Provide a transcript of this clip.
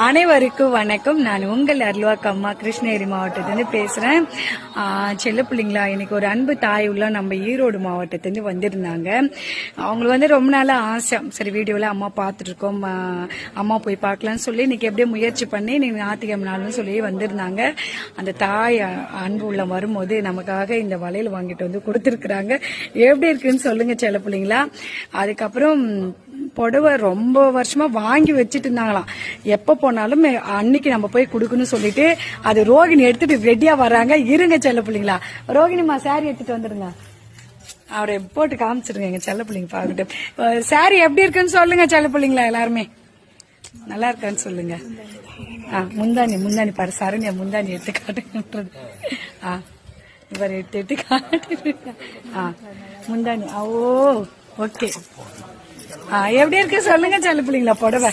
அனைவருக்கும் வணக்கம். நான் உங்கள் அருள்வாக்கு அம்மா கிருஷ்ணகிரி மாவட்டத்திலிருந்து பேசுறேன். செல்ல பிள்ளைங்களா, இன்னைக்கு ஒரு அன்பு தாய் உள்ள நம்ம ஈரோடு மாவட்டத்திலிருந்து வந்திருந்தாங்க. அவங்களுக்கு ரொம்ப நாளா ஆசை, சரி வீடியோல அம்மா பார்த்துட்டு இருக்கோம், அம்மா போய் பார்க்கலாம்னு சொல்லி இன்னைக்கு எப்படியே முயற்சி பண்ணி நீங்க ஞாயிற்றுக்கிழமை நாள்னு சொல்லி வந்திருந்தாங்க. அந்த தாய் அன்பு உள்ள வரும்போது நமக்காக இந்த வளையல் வாங்கிட்டு வந்து கொடுத்துருக்குறாங்க. எப்படி இருக்குன்னு சொல்லுங்க செல்ல பிள்ளைங்களா. அதுக்கப்புறம் புடவை ரொம்ப வருஷமா வாங்கி வச்சுட்டு இருந்தாங்களாம். எப்ப போனாலும் அன்னைக்கு நம்ம போய் கொடுக்கணும்னு சொல்லிட்டு அது ரோகிணி எடுத்துட்டு ரெடியா வர்றாங்க. இருங்க செல்ல பிள்ளைங்களா, ரோகிணிமா சாரி எடுத்துட்டு வந்துடுங்க, அவரை போட்டு காமிச்சிருங்க எங்க செல்ல பிள்ளைங்க பாக்கட்டும். சாரி எப்படி இருக்குன்னு சொல்லுங்க செல்ல பிள்ளைங்களா, எல்லாருமே நல்லா இருக்கான்னு சொல்லுங்க. முந்தானி பாரு, சரண்யா முந்தானி எடுத்து காட்டுன்றது. இவர் எடுத்து காட்டு. முந்தானி ஓ ஓகே. எப்படி இருக்கு சொல்லுங்க செல்ல பிள்ளைங்களா புடவை.